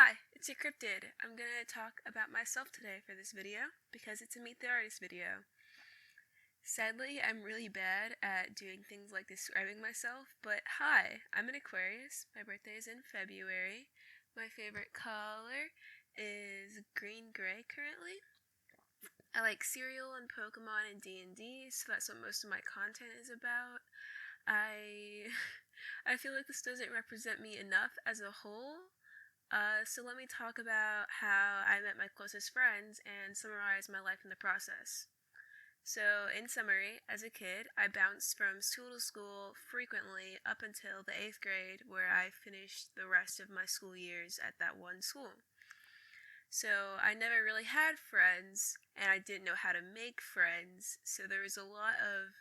Hi, it's your Cryptid. I'm gonna talk about myself today for this video because it's a Meet the Artist video. Sadly, I'm really bad at doing things like describing myself, but hi, I'm an Aquarius. My birthday is in February. My favorite color is green-gray currently. I like cereal and Pokemon and D&D, so that's what most of my content is about. I I feel like this doesn't represent me enough as a whole. So let me talk about how I met my closest friends and summarize my life in the process. So, in summary, as a kid, I bounced from school to school frequently up until the 8th grade, where I finished the rest of my school years at that one school. So, I never really had friends, and I didn't know how to make friends, so there was a lot of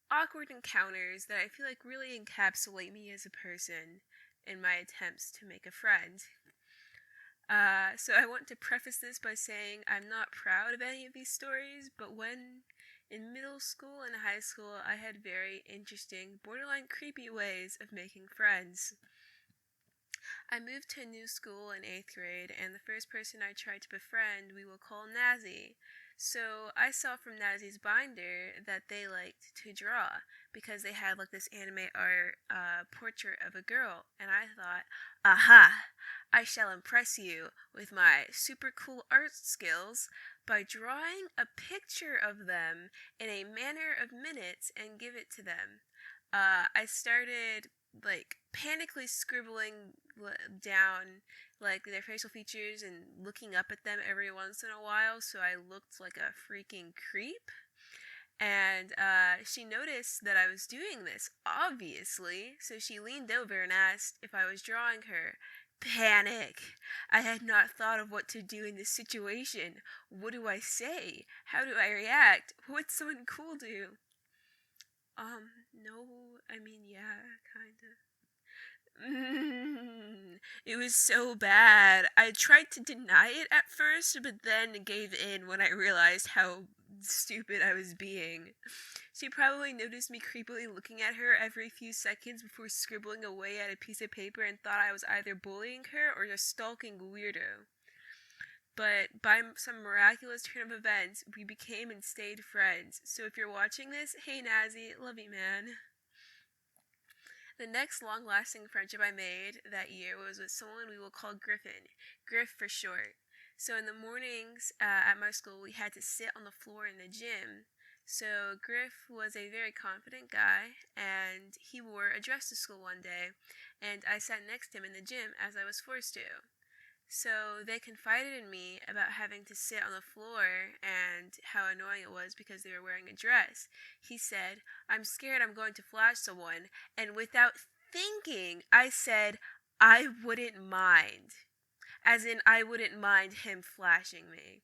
awkward encounters that I feel like really encapsulate me as a person in my attempts to make a friend. So I want to preface this by saying I'm not proud of any of these stories, but when in middle school and high school, I had very interesting, borderline creepy ways of making friends. I moved to a new school in 8th grade, and the first person I tried to befriend we will call Nazi. So I saw from Nazi's binder that they liked to draw because they had like this anime art portrait of a girl, and I thought, aha, I shall impress you with my super cool art skills by drawing a picture of them in a manner of minutes and give it to them. I started like panically scribbling down like their facial features and looking up at them every once in a while so I looked like a freaking creep. And she noticed that I was doing this, obviously, so she leaned over and asked if I was drawing her. Panic! I had not thought of what to do in this situation. What do I say? How do I react? What would someone cool do? No, I mean, yeah, kinda. It was so bad. I tried to deny it at first, but then gave in when I realized how stupid I was being. She probably noticed me creepily looking at her every few seconds before scribbling away at a piece of paper and thought I was either bullying her or a stalking weirdo. But by some miraculous turn of events, we became and stayed friends. So if you're watching this, hey Nazi, love you, man. The next long lasting friendship I made that year was with someone we will call Griffin. Griff for short. So in the mornings at my school, we had to sit on the floor in the gym. So Griff was a very confident guy, and he wore a dress to school one day, and I sat next to him in the gym as I was forced to. So they confided in me about having to sit on the floor and how annoying it was because they were wearing a dress. He said, I'm scared I'm going to flash someone, and without thinking, I said, I wouldn't mind. As in, I wouldn't mind him flashing me.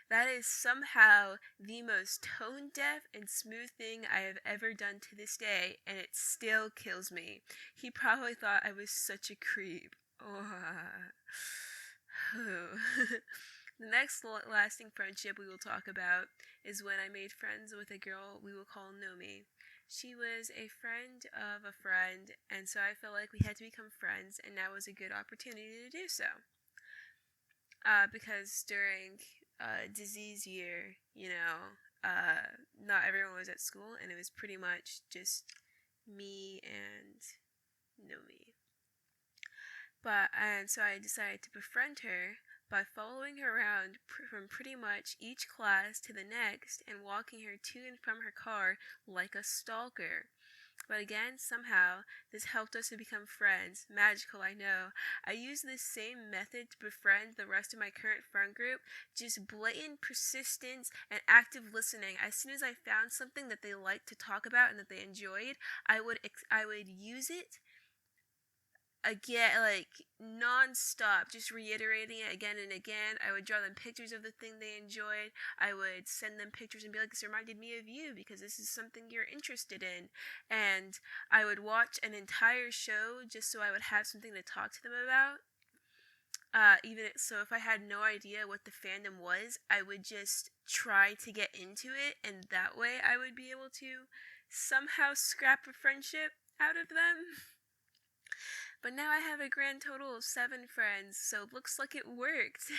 That is somehow the most tone deaf and smooth thing I have ever done to this day, and it still kills me. He probably thought I was such a creep. Oh. The next lasting friendship we will talk about is when I made friends with a girl we will call Nomi. She was a friend of a friend, and so I felt like we had to become friends, and now was a good opportunity to do so. Because during disease year, not everyone was at school, and it was pretty much just me and Nomi. And so I decided to befriend her by following her around from pretty much each class to the next and walking her to and from her car like a stalker. But again, somehow, this helped us to become friends. Magical, I know. I use this same method to befriend the rest of my current friend group. Just blatant persistence and active listening. As soon as I found something that they liked to talk about and that they enjoyed, I would use it again, like non-stop, just reiterating it again and again. I would draw them pictures of the thing they enjoyed. I would send them pictures and be like, this reminded me of you because this is something you're interested in. And I would watch an entire show just so I would have something to talk to them about. If I had no idea what the fandom was, I would just try to get into it, and that way I would be able to somehow scrap a friendship out of them. But now I have a grand total of 7 friends, so it looks like it worked.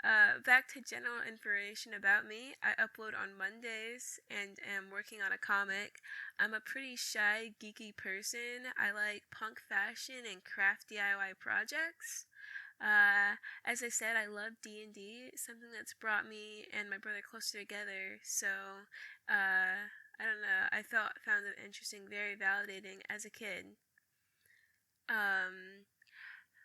Back to general information about me. I upload on Mondays and am working on a comic. I'm a pretty shy, geeky person. I like punk fashion and craft DIY projects. As I said, I love D&D, something that's brought me and my brother closer together. So, I don't know. Found it interesting, very validating as a kid. Um,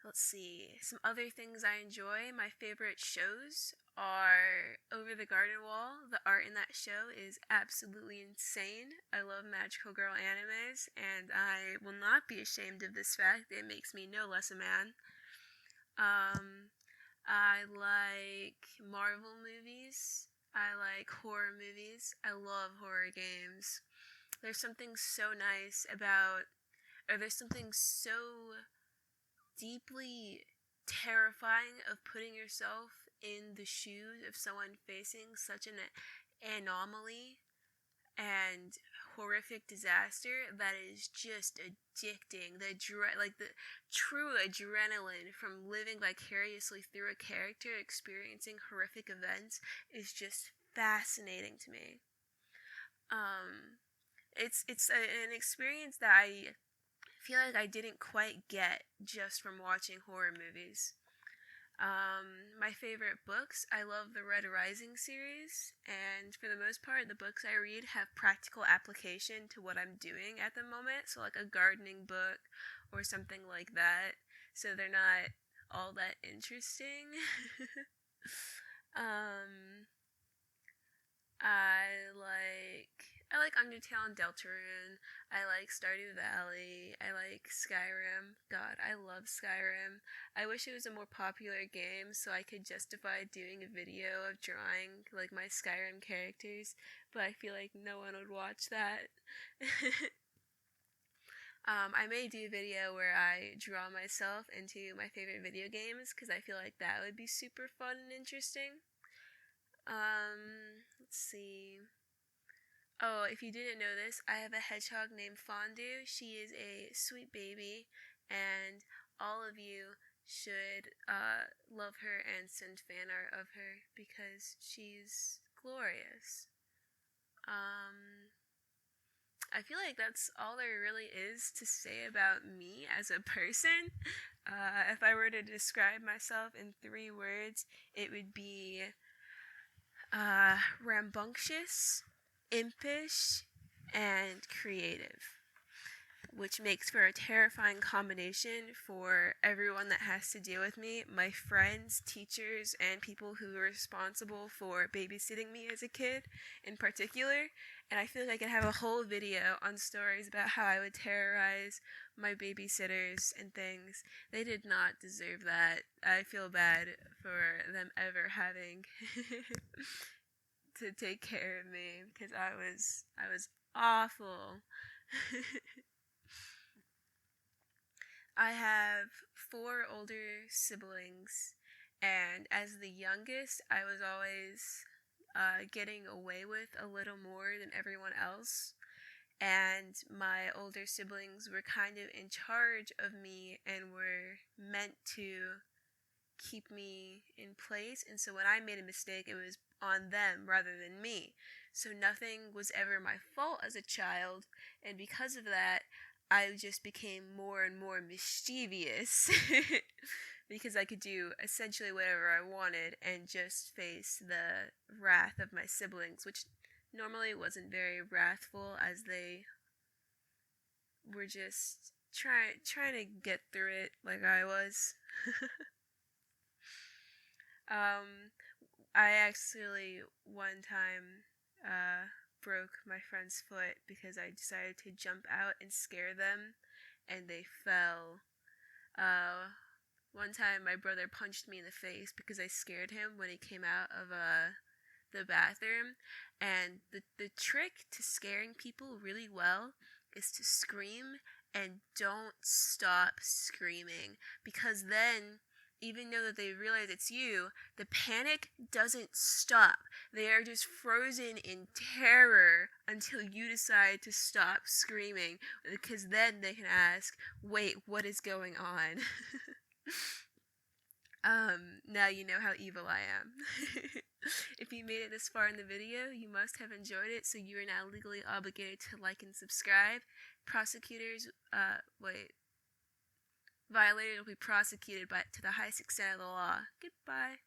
let's see. Some other things I enjoy. My favorite shows are Over the Garden Wall. The art in that show is absolutely insane. I love magical girl animes, and I will not be ashamed of this fact. It makes me no less a man. Um, I like Marvel movies. I like horror movies. I love horror games. There's something so nice about, or there's something so deeply terrifying of putting yourself in the shoes of someone facing such an anomaly and horrific disaster that is just addicting. The true adrenaline from living vicariously through a character experiencing horrific events is just fascinating to me. It's an experience that I feel like I didn't quite get just from watching horror movies. My favorite books, I love the Red Rising series, and for the most part, the books I read have practical application to what I'm doing at the moment, so like a gardening book or something like that, so they're not all that interesting. um, I like Undertale and Deltarune. I like Stardew Valley. I like Skyrim. God, I love Skyrim. I wish it was a more popular game so I could justify doing a video of drawing like my Skyrim characters, but I feel like no one would watch that. I may do a video where I draw myself into my favorite video games because I feel like that would be super fun and interesting. Let's see. Oh, if you didn't know this, I have a hedgehog named Fondue. She is a sweet baby, and all of you should love her and send fan art of her because she's glorious. I feel like that's all there really is to say about me as a person. If I were to describe myself in 3 words, it would be rambunctious, impish, and creative, which makes for a terrifying combination for everyone that has to deal with me, my friends, teachers, and people who were responsible for babysitting me as a kid in particular. And I feel like I could have a whole video on stories about how I would terrorize my babysitters and things. They did not deserve that. I feel bad for them ever having to take care of me because I was awful. I have 4 older siblings, and as the youngest, I was always getting away with a little more than everyone else. And my older siblings were kind of in charge of me and were meant to keep me in place. And so when I made a mistake, it was on them rather than me. So nothing was ever my fault as a child. And because of that, I just became more and more mischievous because I could do essentially whatever I wanted and just face the wrath of my siblings, which normally wasn't very wrathful as they were just trying to get through it like I was. I actually one time broke my friend's foot because I decided to jump out and scare them, and they fell. One time my brother punched me in the face because I scared him when he came out of the bathroom. And the trick to scaring people really well is to scream and don't stop screaming, because then even though that they realize it's you, the panic doesn't stop. They are just frozen in terror until you decide to stop screaming, because then they can ask, wait, what is going on? Now you know how evil I am. If you made it this far in the video, you must have enjoyed it, so you are now legally obligated to like and subscribe. Violators will be prosecuted to the highest extent of the law. Goodbye.